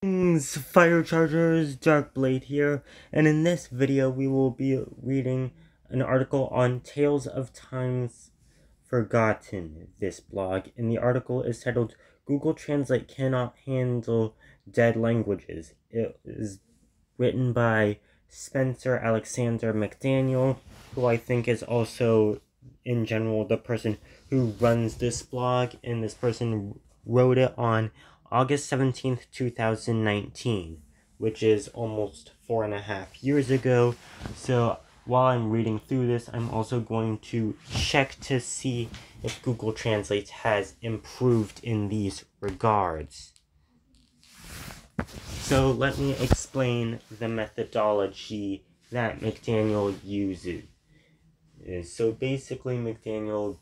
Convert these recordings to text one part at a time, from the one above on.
Fire Chargers, Dark Blade here, and in this video we will be reading an article on Tales of Times Forgotten, this blog, and the article is titled Google Translate Cannot Handle Dead Languages. It is written by Spencer Alexander McDaniel, who I think is also, in general, the person who runs this blog, and this person wrote it on August 17th, 2019, which is almost 4.5 years ago. So while I'm reading through this, I'm also going to check to see if Google Translate has improved in these regards. So let me explain the methodology that McDaniel uses. So basically, McDaniel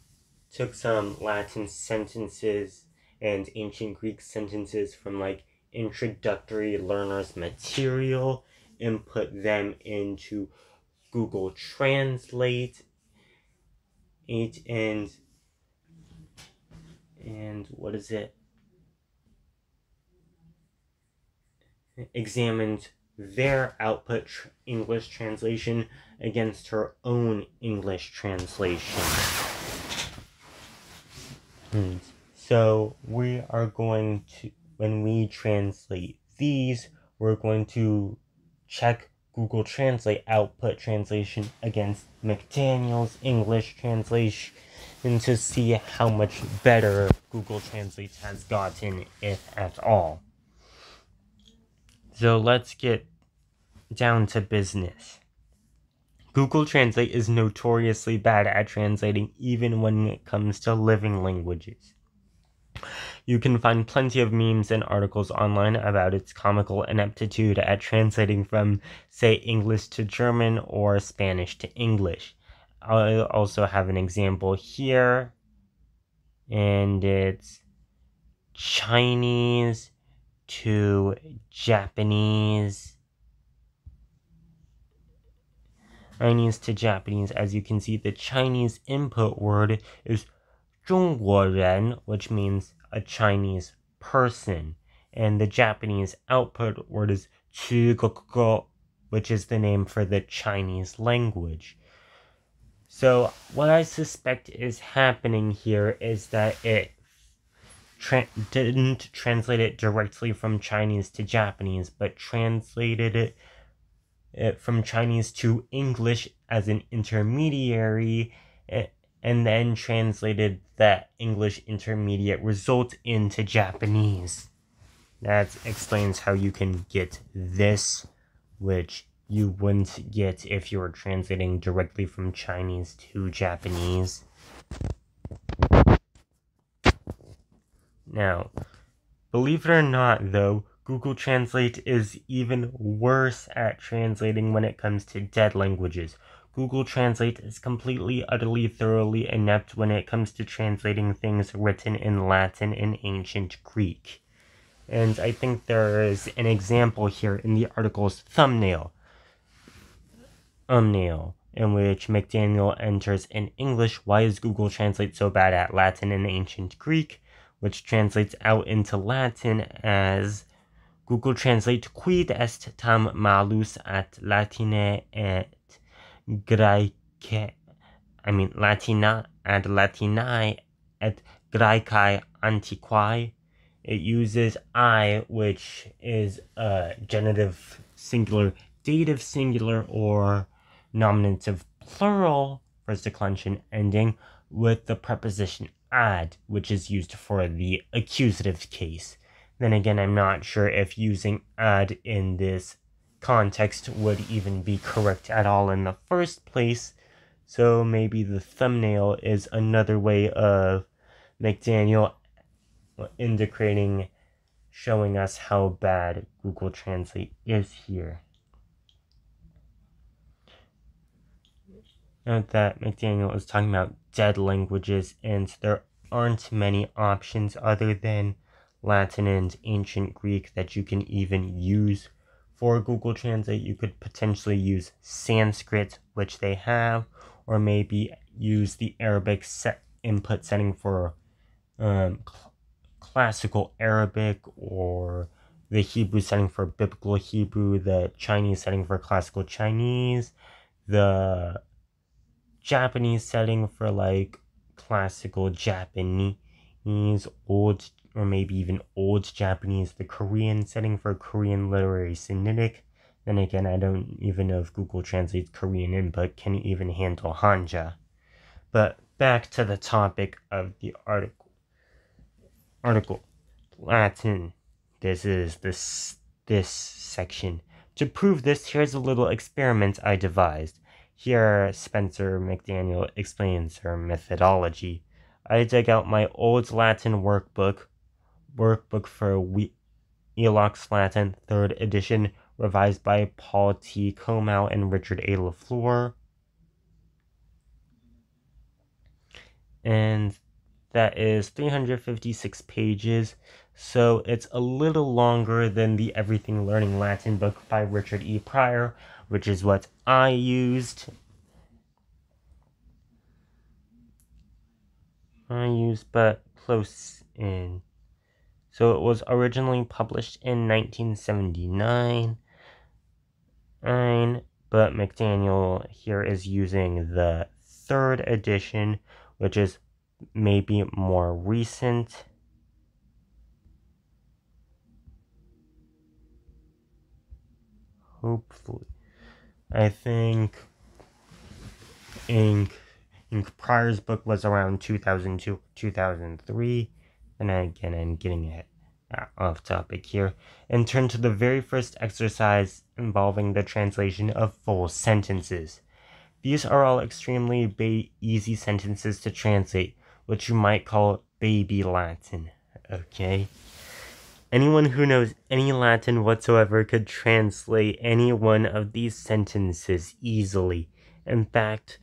took some Latin sentences and ancient Greek sentences from like introductory learners material and put them into Google Translate and what is it? Examined their output English translation against her own English translation. So we are going to, when we translate these, we're going to check Google Translate output translation against McDaniel's English translation to see how much better Google Translate has gotten, if at all. So let's get down to business. Google Translate is notoriously bad at translating even when it comes to living languages. You can find plenty of memes and articles online about its comical ineptitude at translating from, say, English to German or Spanish to English. I also have an example here, and it's Chinese to Japanese. As you can see, the Chinese input word is 中国人, which means a Chinese person, and the Japanese output word is 中国語, which is the name for the Chinese language. So what I suspect is happening here is that it didn't translate it directly from Chinese to Japanese, but translated it from Chinese to English as an intermediary, and then translated that English intermediate result into Japanese. That explains how you can get this, which you wouldn't get if you were translating directly from Chinese to Japanese. Now, believe it or not, though, Google Translate is even worse at translating when it comes to dead languages. Google Translate is completely, utterly, thoroughly inept when it comes to translating things written in Latin and ancient Greek. And I think there is an example here in the article's thumbnail, in which McDaniel enters in English, "Why is Google Translate so bad at Latin and ancient Greek?" which translates out into Latin as Google Translate quid est tam malus at Latine et Graece, Latina and Latinae et Graecae antiquae. It uses I, which is a genitive singular, dative singular, or nominative plural first declension ending with the preposition ad, which is used for the accusative case. Then again, I'm not sure if using ad in this context would even be correct at all in the first place, so maybe the thumbnail is another way of McDaniel indicating, showing us how bad Google Translate is here. Note that McDaniel is talking about dead languages, and there aren't many options other than Latin and ancient Greek that you can even use for Google Translate. You could potentially use Sanskrit, which they have, or maybe use the Arabic input setting for classical Arabic or the Hebrew setting for biblical Hebrew, the Chinese setting for classical Chinese, the Japanese setting for like classical Japanese, old or maybe even old Japanese, the Korean setting for Korean literary Sinitic. Then again, I don't even know if Google translates Korean in, but can even handle Hanja. But back to the topic of the article. Latin. This is this section. To prove this, here's a little experiment I devised. Here, Spencer McDaniel explains her methodology. I dug out my old Latin workbook for Elox Latin, 3rd edition, revised by Paul T. Comow and Richard A. LaFleur. And that is 356 pages, so it's a little longer than the Everything Learning Latin book by Richard E. Pryor, which is what I used. But close in. So it was originally published in 1979, but McDaniel here is using the 3rd edition, which is maybe more recent. Hopefully. I think Ink Pryor's book was around 2002, 2003. And again, I'm getting off topic here. And turn to the very first exercise involving the translation of full sentences. These are all extremely easy sentences to translate, which you might call baby Latin. Okay? Anyone who knows any Latin whatsoever could translate any one of these sentences easily. In fact,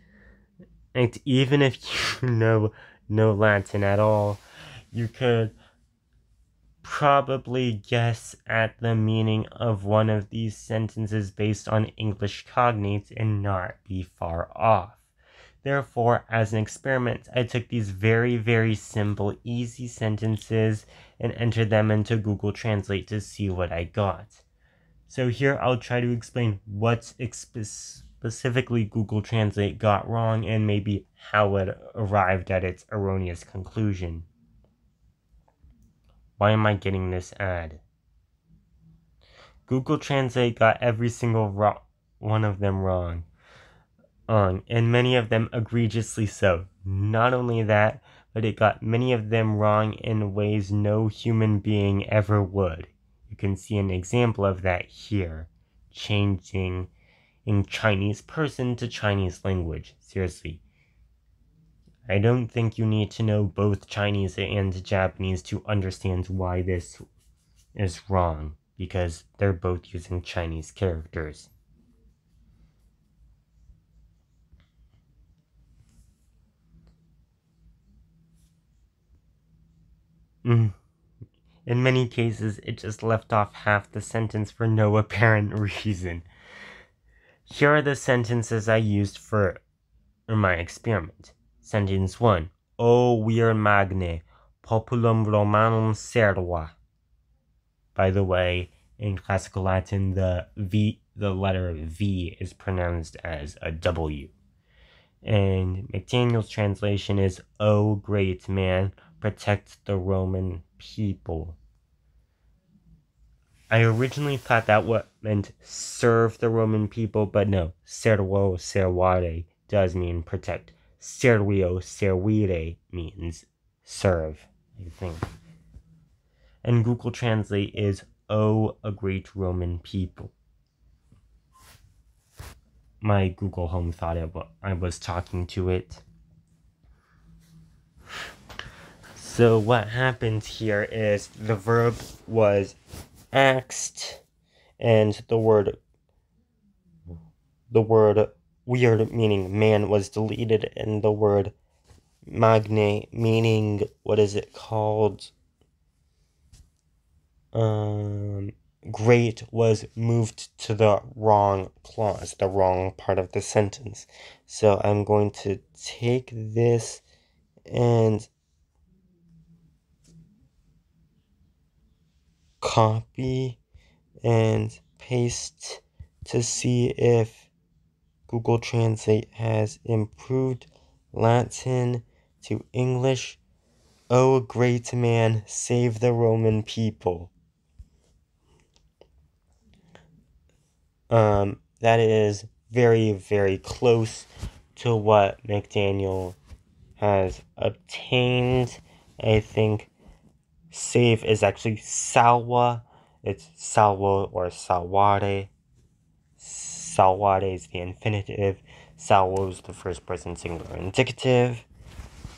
even if you know no Latin at all, you could probably guess at the meaning of one of these sentences based on English cognates and not be far off. Therefore, as an experiment, I took these very simple, easy sentences and entered them into Google Translate to see what I got. So here I'll try to explain what specifically Google Translate got wrong and maybe how it arrived at its erroneous conclusion. Why am I getting this ad? Google Translate got every single one of them wrong. And many of them egregiously so. Not only that, but it got many of them wrong in ways no human being ever would. You can see an example of that here. Changing in Chinese person to Chinese language. Seriously. I don't think you need to know both Chinese and Japanese to understand why this is wrong, because they're both using Chinese characters. In many cases, it just left off half the sentence for no apparent reason. Here are the sentences I used for my experiment. Sentence 1. O vir magne, populum Romanum serva. By the way, in classical Latin, the letter V is pronounced as a W. And McDaniel's translation is, O great man, protect the Roman people. I originally thought that what meant serve the Roman people, but no, servo servare does mean protect. Servio servire means serve, I think. And Google Translate is, O a great Roman people. My Google Home thought I was talking to it. So what happened here is the verb was asked, and the word weird meaning man was deleted, and the word magne meaning what is it called? Great was moved to the wrong clause, the wrong part of the sentence. So I'm going to take this and copy and paste to see if Google Translate has improved Latin to English. O great man, save the Roman people. That is very, very close to what McDaniel has obtained. I think save is actually salwa. It's salwa or salware. Salware is the infinitive. Salwa is the first person singular indicative.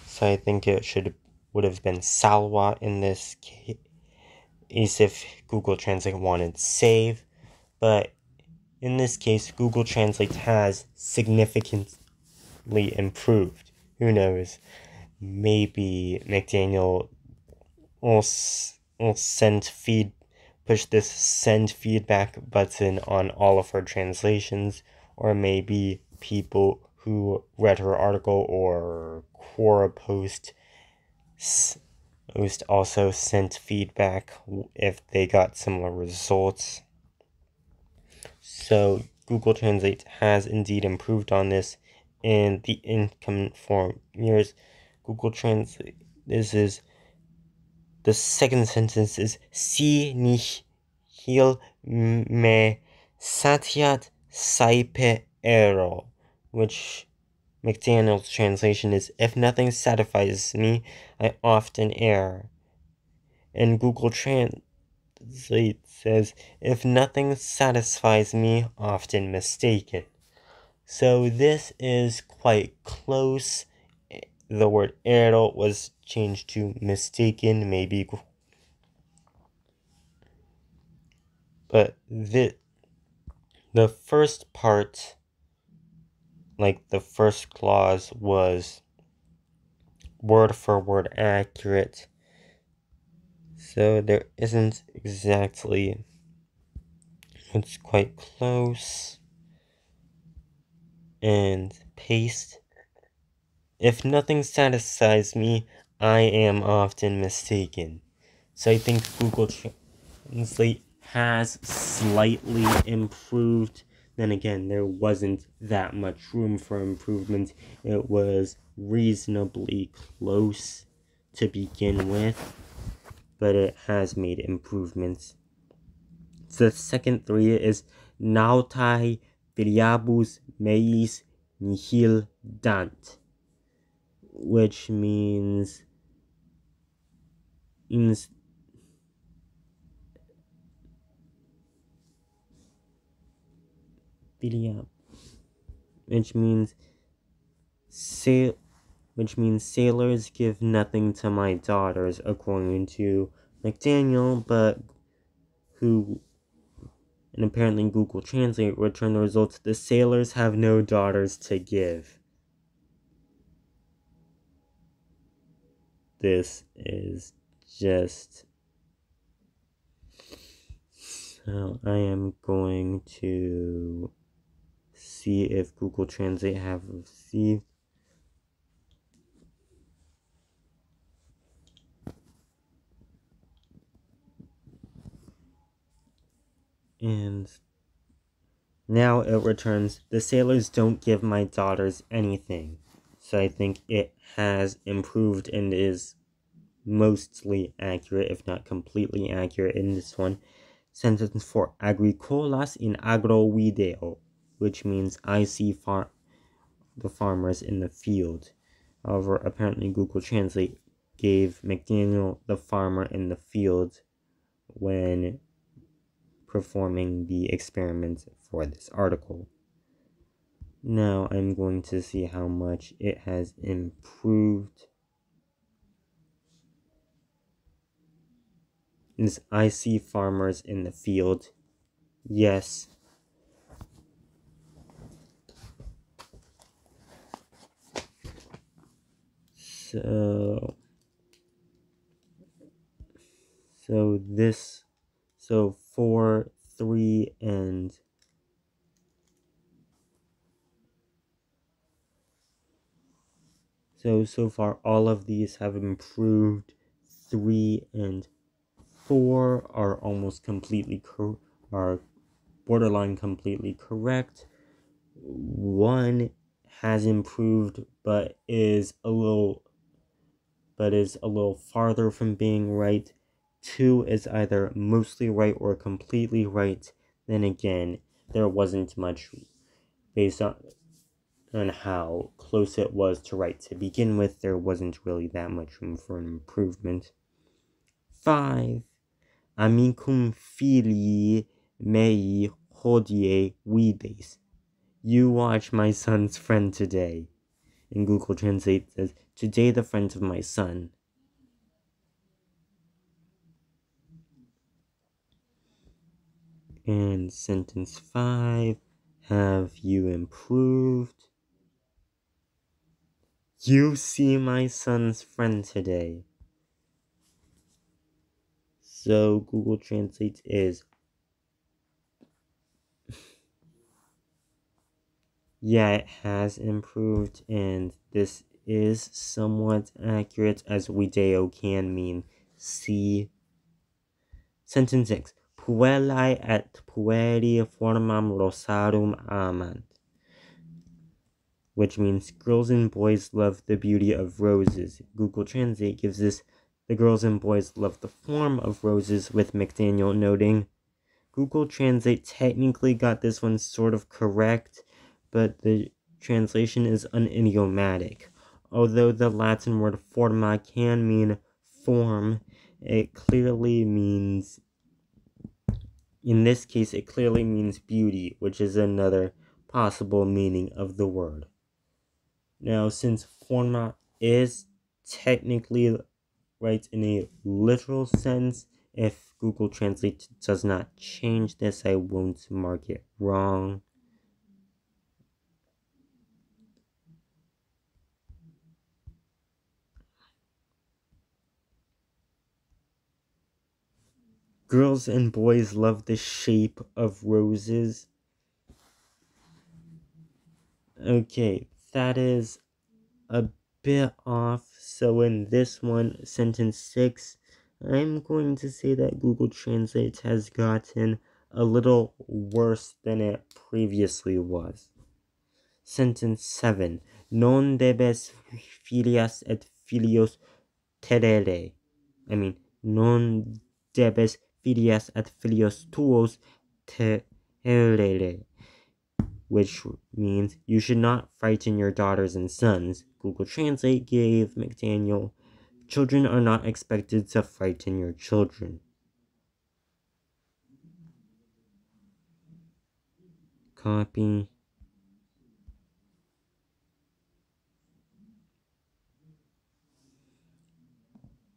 So I think it would have been salwa in this case if Google Translate wanted save. But in this case, Google Translate has significantly improved. Who knows? Maybe McDaniel will push this send feedback button on all of her translations, or maybe people who read her article or Quora post also sent feedback if they got similar results. So Google Translate has indeed improved on this in the incoming years. Google Translate, this is the second sentence is si nihil me satiat saipe ero, which McDaniel's translation is if nothing satisfies me, I often err. And Google Translate says if nothing satisfies me, often mistaken. So this is quite close. The word ero was changed to mistaken, maybe. But the first part, like the first clause, was word for word accurate. So there isn't exactly, it's quite close. And paste. If nothing satisfies me, I am often mistaken. So I think Google Translate has slightly improved. Then again, there wasn't that much room for improvement. It was reasonably close to begin with, but it has made improvements. So the second three is nautai variabus meis nihil dant, which means which means sailors give nothing to my daughters, according to McDaniel, but who, and apparently Google Translate returned the results, the sailors have no daughters to give. This is just... So I am going to see if Google Translate have received. And now it returns, the sailors don't give my daughters anything. So I think it has improved and is mostly accurate, if not completely accurate in this one. Sentence 4, agricolas in agro video, which means I see the farmers in the field. However, apparently Google Translate gave McDaniel the farmer in the field when performing the experiment for this article. Now I'm going to see how much it has improved. Is I see farmers in the field. Yes. So 4, 3, and so far all of these have improved. 3 and 4 are almost completely are borderline completely correct. 1 has improved but is a little farther from being right. 2 is either mostly right or completely right. Then again, there wasn't much based on how close it was to right to begin with. There wasn't really that much room for an improvement. 5. Amicum filii mei hodie vides. You watch my son's friend today. In Google Translate says, today the friend of my son. And sentence 5, have you improved? You see my son's friend today. So Google Translate is, yeah, it has improved, and this is somewhat accurate, as video can mean see. Sentence 6. Puellae et pueri formam rosarum amant. Which means girls and boys love the beauty of roses. Google Translate gives this, the girls and boys love the form of roses, with McDaniel noting, Google Translate technically got this one sort of correct, but the translation is unidiomatic. Although the Latin word forma can mean form, it clearly means, in this case, it clearly means beauty, which is another possible meaning of the word. Now, since forma is technically right in a literal sense, if Google Translate does not change this, I won't mark it wrong. Girls and boys love the shape of roses. Okay, that is a bit off. So in this one, sentence 6, I'm going to say that Google Translate has gotten a little worse than it previously was. Sentence 7. Non debes filias et filios terere. Non debes filias et filios tuos terere. Which means you should not frighten your daughters and sons. Google Translate gave McDaniel, children are not expected to frighten your children. Copy.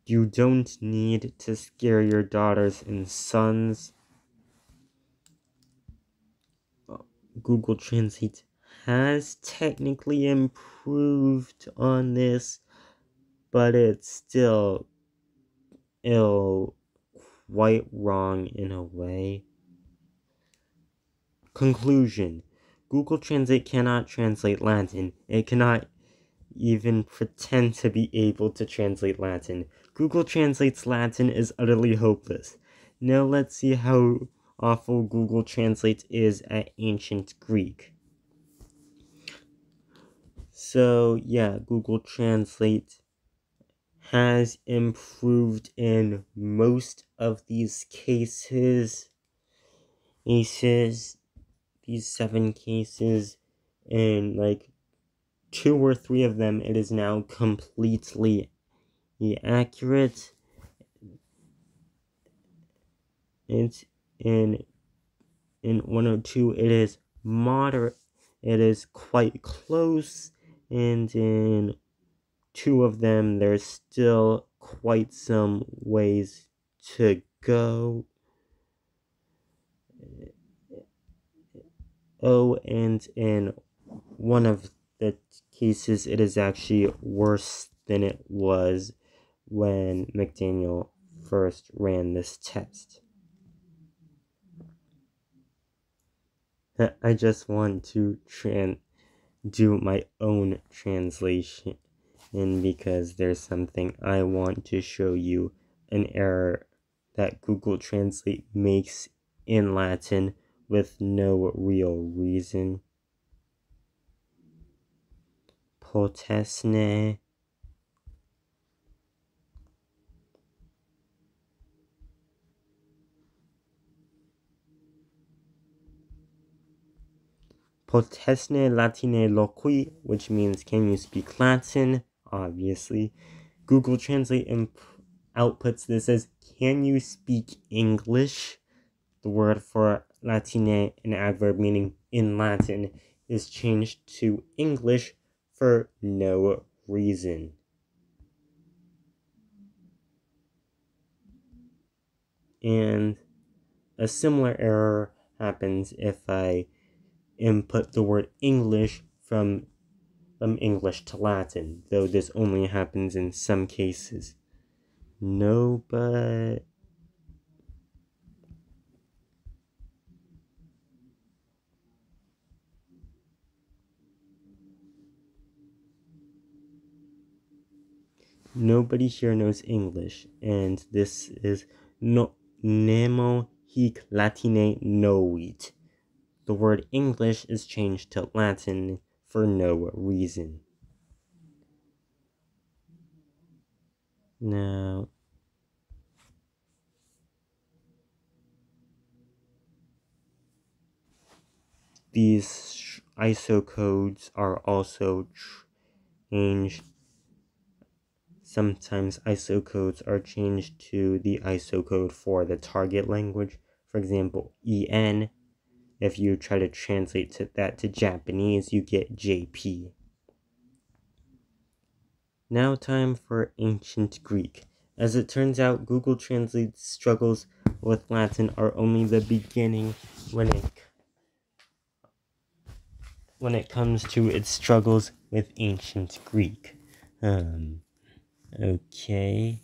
You don't need to scare your daughters and sons. Google Translate has technically improved on this, but it's still quite wrong in a way. Conclusion. Google Translate cannot translate Latin. It cannot even pretend to be able to translate Latin. Google Translate's Latin is utterly hopeless. Now let's see how awful Google Translate is at ancient Greek. So yeah, Google Translate has improved in most of these cases. These 7 cases, and like 2 or 3 of them, it is now completely accurate. It's in 102, it is moderate. It is quite close, and in 2 of them, there's still quite some ways to go. Oh, and in one of the cases, it is actually worse than it was when McDaniel first ran this test. I just want to do my own translation, and because there's something I want to show you, an error that Google Translate makes in Latin with no real reason. Potesne. Potesne Latine loqui, which means can you speak Latin? Obviously. Google Translate outputs this as can you speak English? The word for Latine, an adverb meaning in Latin, is changed to English for no reason. And a similar error happens if I input the word English from English to Latin, though this only happens in some cases. No, but nobody here knows English, and this is no nemo hic Latine novit. The word English is changed to Latin for no reason. Now, these ISO codes are also changed. Sometimes ISO codes are changed to the ISO code for the target language. For example, EN. If you try to translate that to Japanese, you get JP. Now time for ancient Greek. As it turns out, Google Translate's struggles with Latin are only the beginning when it comes to its struggles with ancient Greek. Okay.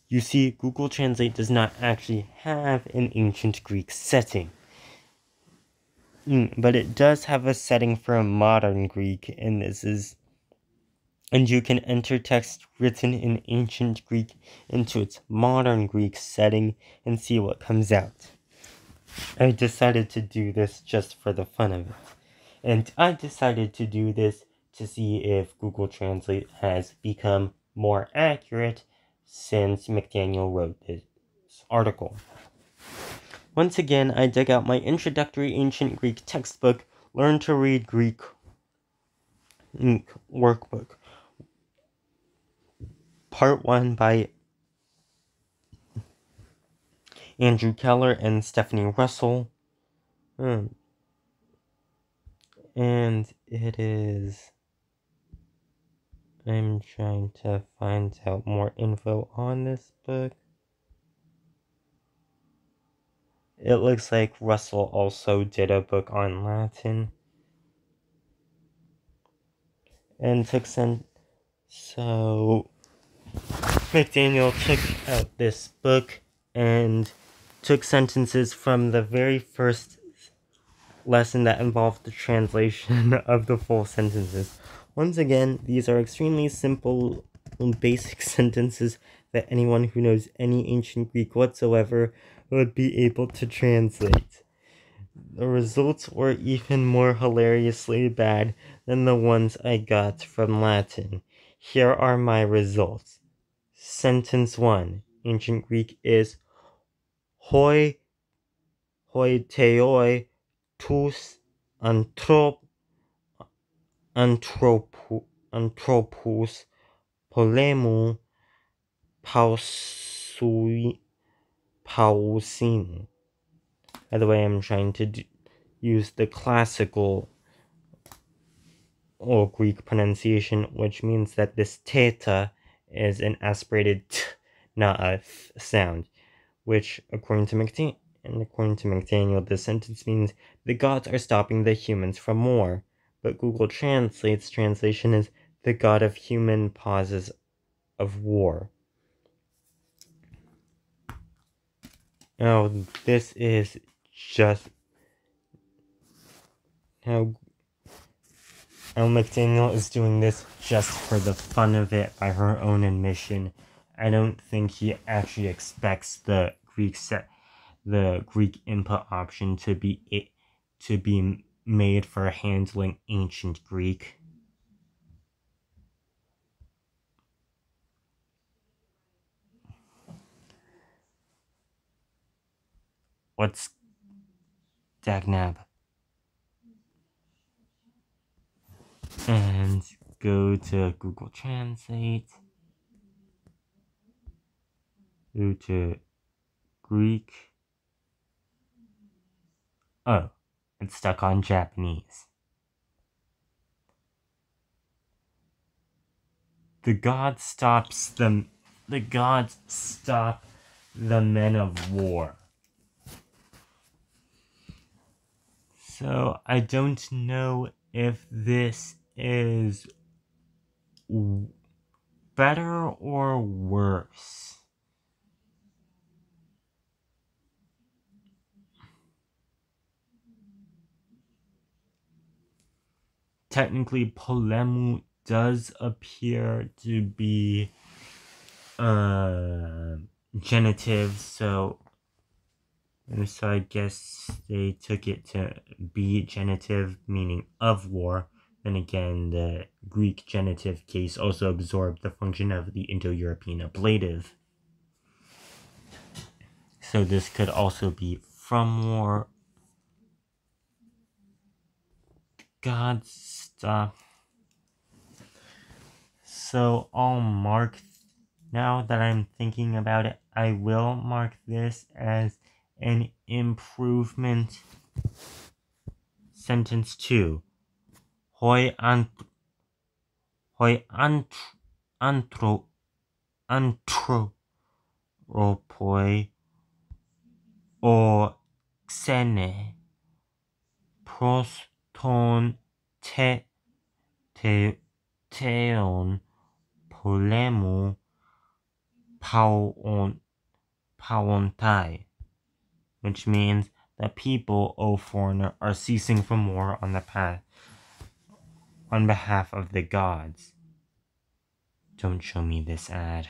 You see, Google Translate does not actually have an ancient Greek setting. But it does have a setting for a modern Greek, and you can enter text written in ancient Greek into its modern Greek setting and see what comes out. I decided to do this just for the fun of it. And I decided to do this to see if Google Translate has become more accurate since McDaniel wrote this article. Once again, I dug out my introductory ancient Greek textbook, Learn to Read Greek workbook. Part 1 by Andrew Keller and Stephanie Russell. And it is... I'm trying to find out more info on this book. It looks like Russell also did a book on Latin. And so McDaniel took out this book and took sentences from the very first lesson that involved the translation of the full sentences. Once again, these are extremely simple and basic sentences that anyone who knows any ancient Greek whatsoever would be able to translate. The results were even more hilariously bad than the ones I got from Latin. Here are my results. Sentence 1, ancient Greek is hoi theoi tous anthropous polemu pausin. By the way, I'm trying to use the classical or Greek pronunciation, which means that this theta is an aspirated t, not a th sound, which, according to McDaniel, this sentence means the gods are stopping the humans from war. But Google Translate's translation is the god of human pauses of war. Now, this is just how McDaniel is doing this just for the fun of it by her own admission. I don't think he actually expects the Greek input option to be made for handling ancient Greek. What's Dagnab? And go to Google Translate. Go to Greek. Oh, it's stuck on Japanese. The gods stop the men of war. So I don't know if this is better or worse. Technically, polemu does appear to be genitive, so I guess they took it to be genitive, meaning of war. Then again, the Greek genitive case also absorbed the function of the Indo-European ablative. So this could also be from war. God stop. So I'll mark, now that I'm thinking about it, I will mark this as an improvement. Sentence 2. Hoi anthropoi o xene proston teon polemu pauontai, which means the people, O foreigner, are ceasing from war on behalf of the gods. Don't show me this ad.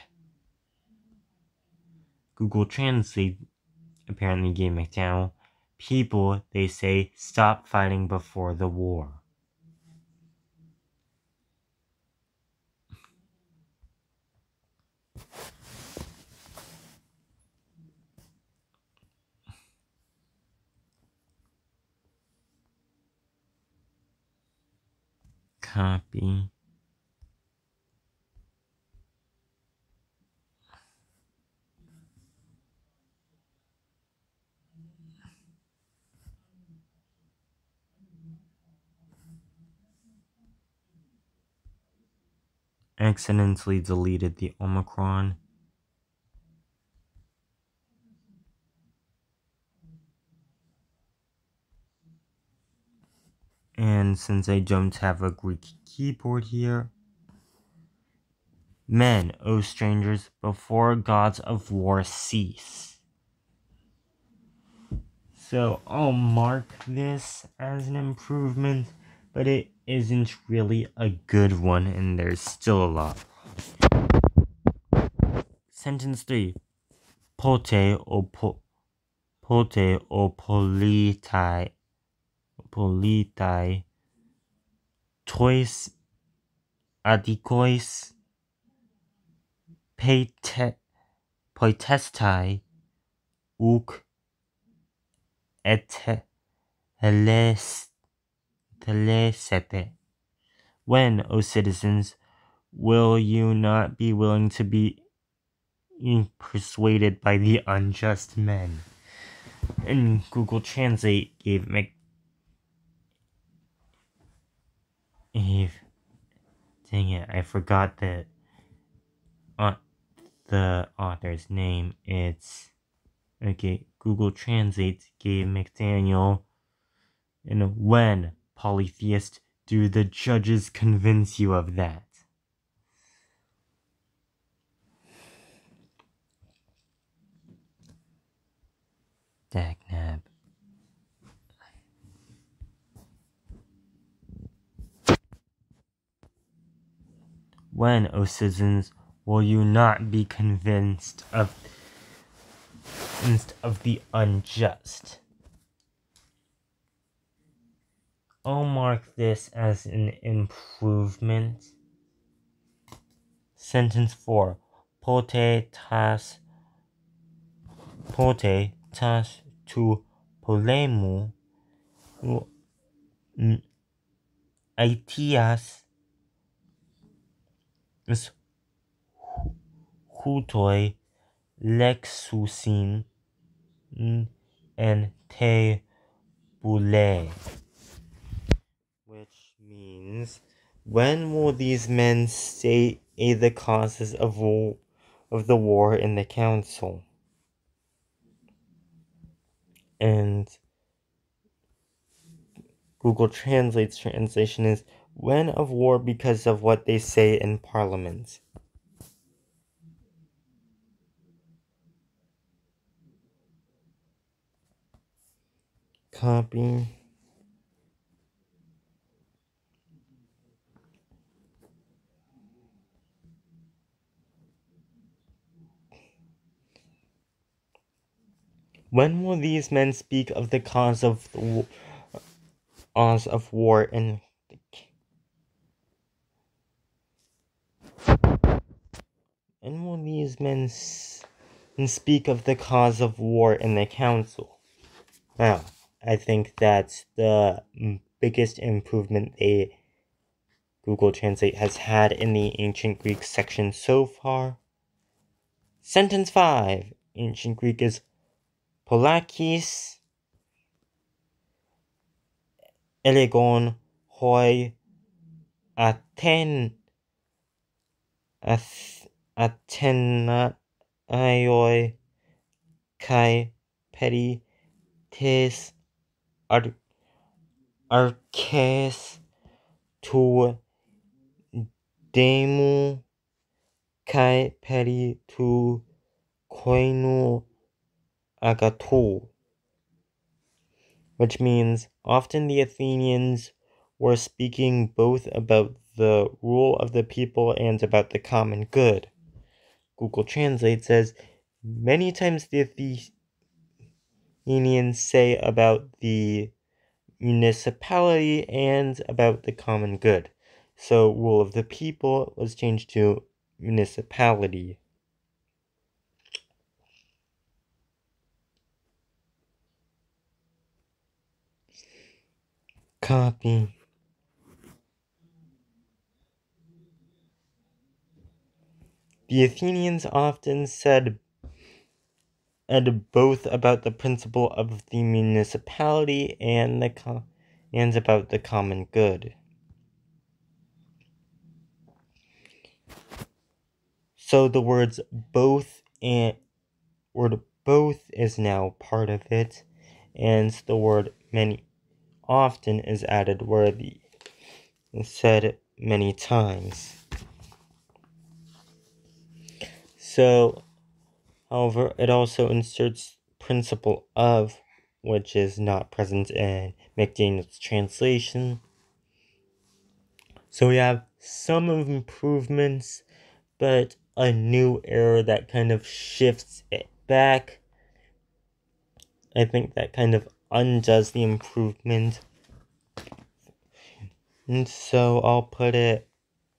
Google Translate apparently gave McDowell, people, they say, stop fighting before the war. Copy. Accidentally deleted the Omicron. And since I don't have a Greek keyboard here, men, O strangers, before gods of war cease. So I'll mark this as an improvement, but it isn't really a good one, and there's still a lot. Sentence 3. Pote o politai tois adikois poitestai uk et telesete. When, O citizens, will you not be willing to be persuaded by the unjust men? And Google Translate gave dang it, I forgot the author's name. It's okay. Google Translate gave McDaniel, and when, polytheist, do the judges convince you of that? Dagnab. When, O citizens, will you not be convinced of the unjust? I'll mark this as an improvement. Sentence 4. Pote tas tu polemu aitias hutoi lexusin en te bule. Which means, when will these men state the causes of the war in the council? And Google Translate's translation is, when of war because of what they say in Parliament. Copy. When will these men speak of the cause of war in When will these men speak of the cause of war in the council? Well, I think that's the biggest improvement Google Translate has had in the Ancient Greek section so far. Sentence 5. Ancient Greek is Polakis elegon hoi Athenaioi kai peri tes arches tu demu kai peri tu koinu agatou. Which means, often the Athenians were speaking both about the rule of the people and about the common good. Google Translate says, many times the Athenians say about the municipality and about the common good. So rule of the people was changed to municipality. Copy. The Athenians often said both about the principle of the municipality and about the common good. So the word both is now part of it, and the word many often is added where the said many times. So, however, it also inserts principle of, which is not present in McDaniel's translation. So we have some improvements, but a new error that kind of shifts it back. I think that kind of undoes the improvement. And so I'll put it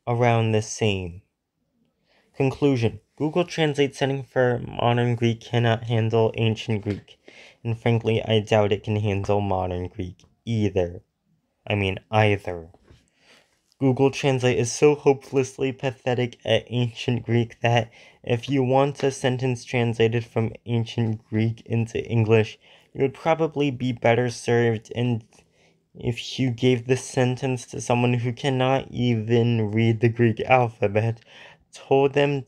around the same. Conclusion. Google Translate setting for modern Greek cannot handle ancient Greek. And frankly, I doubt it can handle modern Greek either. Google Translate is so hopelessly pathetic at ancient Greek that if you want a sentence translated from ancient Greek into English, you would probably be better served if you gave the sentence to someone who cannot even read the Greek alphabet, told them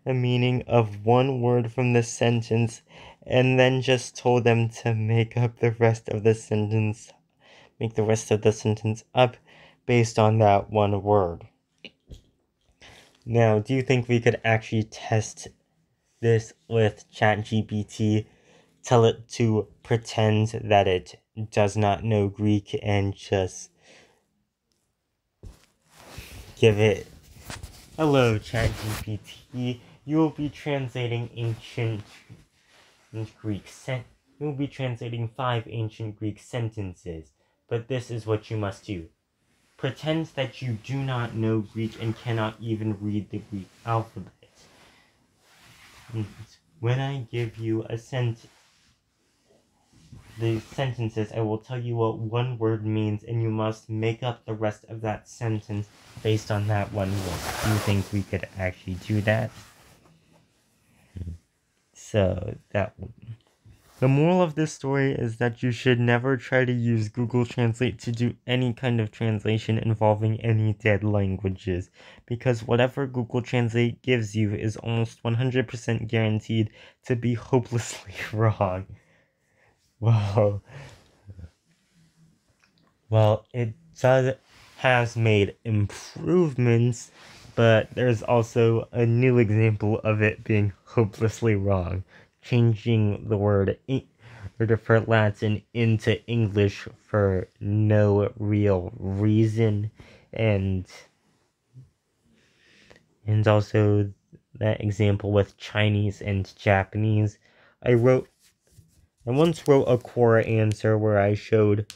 a meaning of one word from the sentence, and then just told them to make the rest of the sentence up based on that one word. Now, do you think we could actually test this with ChatGPT? Tell it to pretend that it does not know Greek and just give it Hello, ChatGPT. You will be translating ancient Greek You will be translating 5 ancient Greek sentences, but this is what you must do. Pretend that you do not know Greek and cannot even read the Greek alphabet. When I give you the sentences, I will tell you what one word means, and you must make up the rest of that sentence based on that one word. Do you think we could actually do that? So, the moral of this story is that you should never try to use Google Translate to do any kind of translation involving any dead languages, because whatever Google Translate gives you is almost 100% guaranteed to be hopelessly wrong. Well, it has made improvements, but there's also a new example of it being hopelessly wrong, changing the word for Latin into English for no real reason, and also that example with Chinese and Japanese. I once wrote a Quora answer where I showed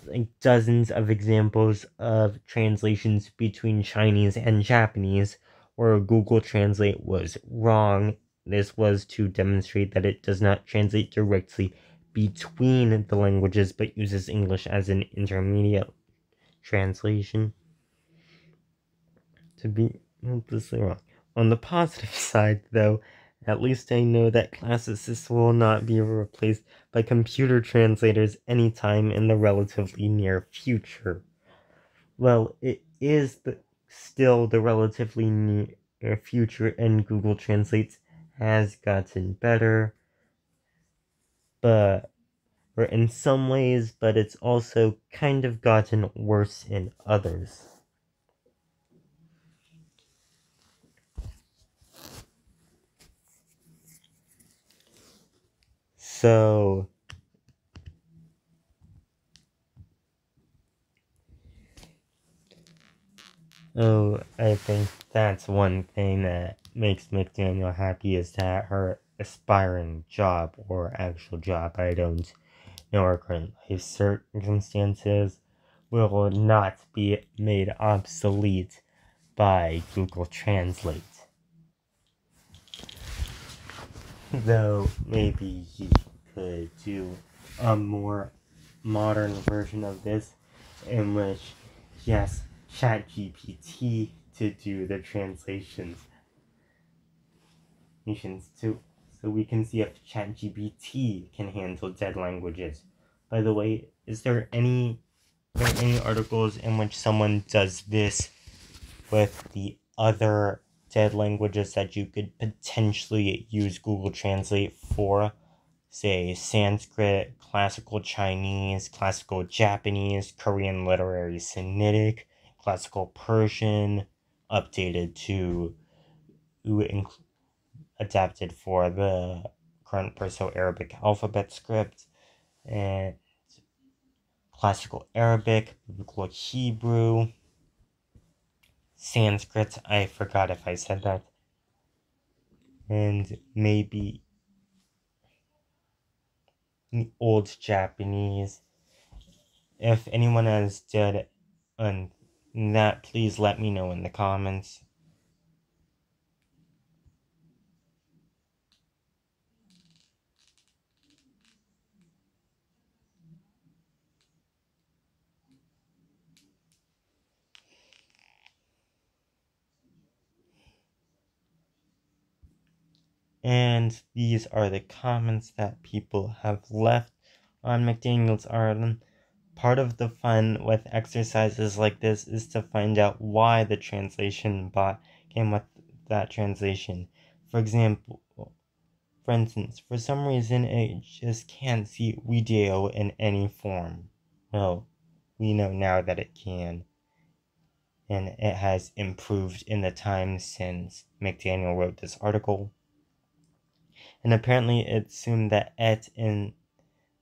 like dozens of examples of translations between Chinese and Japanese where Google Translate was wrong. This was to demonstrate that it does not translate directly between the languages but uses English as an intermediate translation. To be hopelessly wrong. On the positive side, though, at least I know that classicists will not be replaced by computer translators anytime in the relatively near future. Well, it is still the relatively near future, and Google Translate has gotten better, or in some ways, but it's also kind of gotten worse in others. So, I think that's one thing that makes McDaniel happy is that her aspiring job or actual job, I don't know her current life circumstances, will not be made obsolete by Google Translate. Though maybe he could do a more modern version of this in which he has ChatGPT to do the translations too, so we can see if ChatGPT can handle dead languages. By the way, is there any articles in which someone does this with the other dead languages that you could potentially use Google Translate for? Say Sanskrit, classical Chinese, classical Japanese, Korean literary Sinitic, classical Persian, updated to adapted for the current Perso-Arabic alphabet script, and classical Arabic, biblical Hebrew, Sanskrit, I forgot if I said that, and maybe Old Japanese. If anyone has did on that, please let me know in the comments. And these are the comments that people have left on McDaniel's article. Part of the fun with exercises like this is to find out why the translation bot came with that translation. For instance, for some reason it just can't see video in any form. Well, we know now that it can. And it has improved in the time since McDaniel wrote this article. And apparently it assumed that et in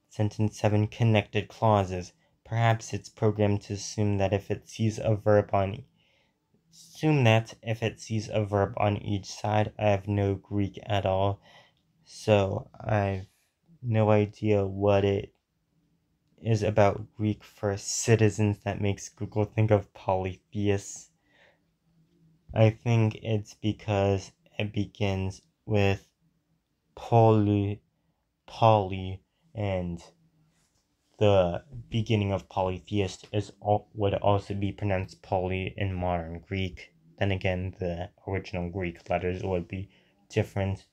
sentence 7 connected clauses. Perhaps it's programmed to assume that if it sees a verb on assume that if it sees a verb on each side. I have no Greek at all, so I've no idea what it is about Greek for citizens that makes Google think of polytheists. I think it's because it begins with poly, and the beginning of polytheist would also be pronounced poly in modern Greek. Then again, the original Greek letters would be different.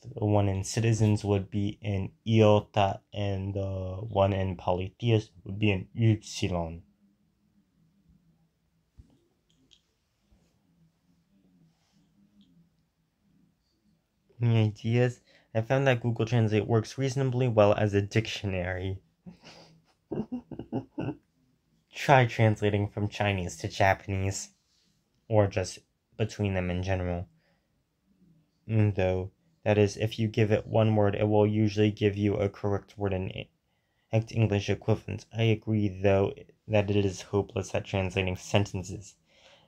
The one in citizens would be in iota, and the one in polytheist would be in upsilon. Any ideas? I found that Google Translate works reasonably well as a dictionary. Try translating from Chinese to Japanese, or just between them in general. Though, that is, if you give it one word, it will usually give you a correct word in English equivalent. I agree, though, that it is hopeless at translating sentences.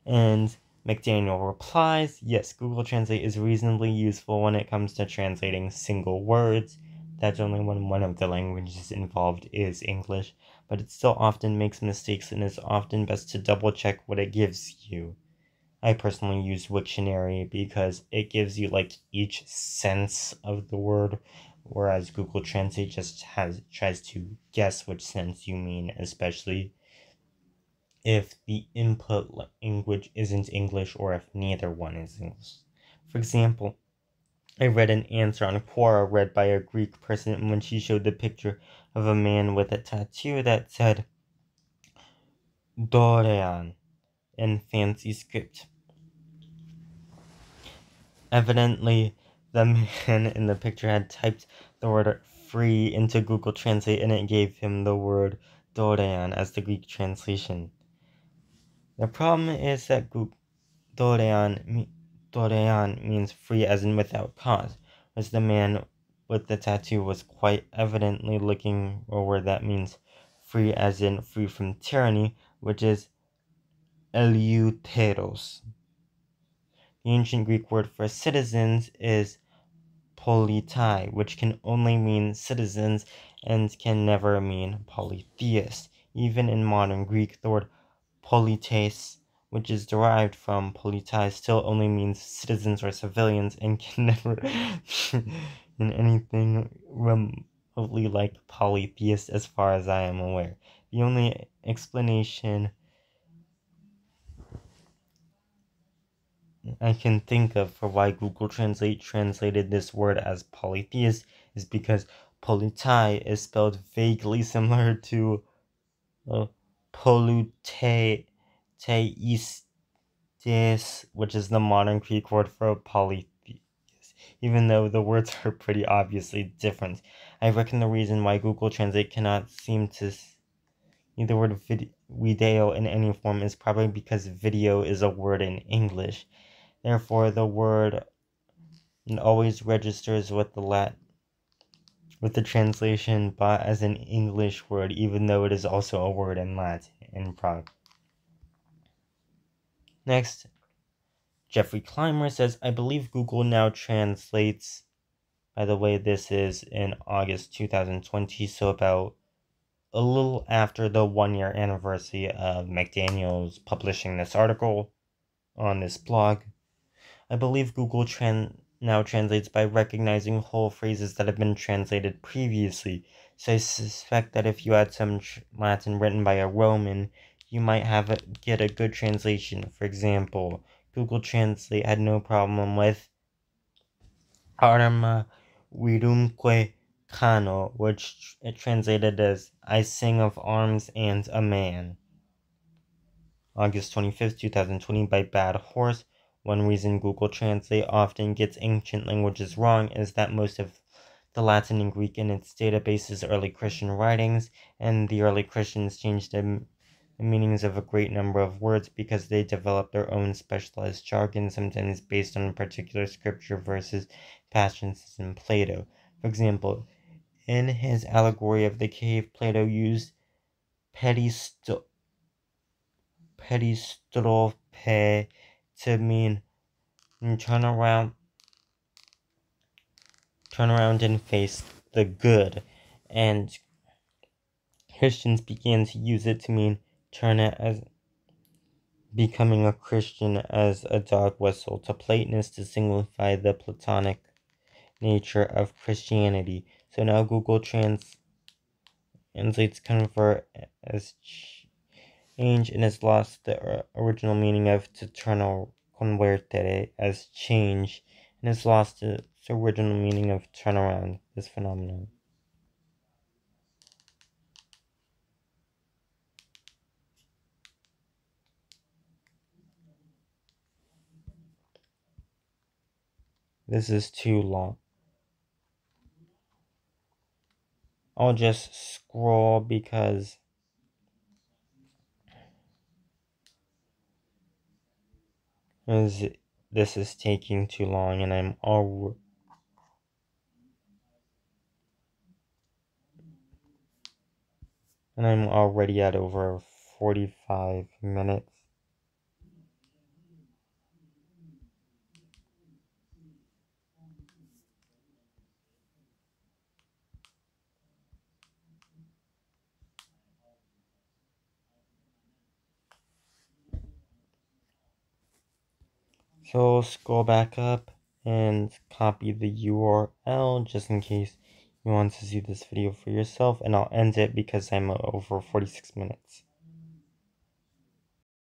And McDaniel replies, yes, Google Translate is reasonably useful when it comes to translating single words. That's only when one of the languages involved is English, but it still often makes mistakes and it's often best to double check what it gives you. I personally use Wiktionary because it gives you like each sense of the word, whereas Google Translate just tries to guess which sense you mean, especially if the input language isn't English or if neither one is English. For example, I read an answer on Quora read by a Greek person, and when she showed the picture of a man with a tattoo that said Dorian in fancy script. Evidently, the man in the picture had typed the word free into Google Translate and it gave him the word Dorian as the Greek translation. The problem is that Dorian means free as in without cause, whereas the man with the tattoo was quite evidently looking for a word that means free as in free from tyranny, which is eleuteros. The ancient Greek word for citizens is politai, which can only mean citizens and can never mean polytheist. Even in modern Greek, the word polites, which is derived from politai, still only means citizens or civilians and can never in anything remotely like polytheist as far as I am aware. The only explanation I can think of for why Google Translate translated this word as polytheist is because politai is spelled vaguely similar to polytheistes, which is the modern Greek word for polytheist, even though the words are pretty obviously different. I reckon the reason why Google Translate cannot seem to see the word video in any form is probably because video is a word in English. Therefore, the word always registers with the translation but as an English word, even though it is also a word in Latin in Prague. Next, Jeffrey Clymer says, I believe Google now translates, by the way, this is in August 2020, so about a little after the 1-year anniversary of McDaniel's publishing this article on this blog. I believe Google now translates by recognizing whole phrases that have been translated previously, so I suspect that if you had some Latin written by a Roman, you might get a good translation. For example, Google Translate had no problem with arma virumque cano, which it translated as I sing of arms and a man. August 25th, 2020 by Bad Horse. One reason Google Translate often gets ancient languages wrong is that most of the Latin and Greek in its database is early Christian writings, and the early Christians changed the meanings of a great number of words because they developed their own specialized jargon, sometimes based on particular scripture verses, passages in Plato. For example, in his allegory of the cave, Plato used pedistrophe pe to mean turn around and face the good, and Christians began to use it to mean turn it as becoming a Christian as a dog whistle to Platonists to signify the Platonic nature of Christianity. So now Google translates convert as change and has lost the original meaning of to turn or convertere as change and has lost its original meaning of turn around, this phenomenon. This is too long. I'll just scroll because this is taking too long and I'm already at over 45 minutes. So scroll back up and copy the URL just in case you want to see this video for yourself, and I'll end it because I'm over 46 minutes.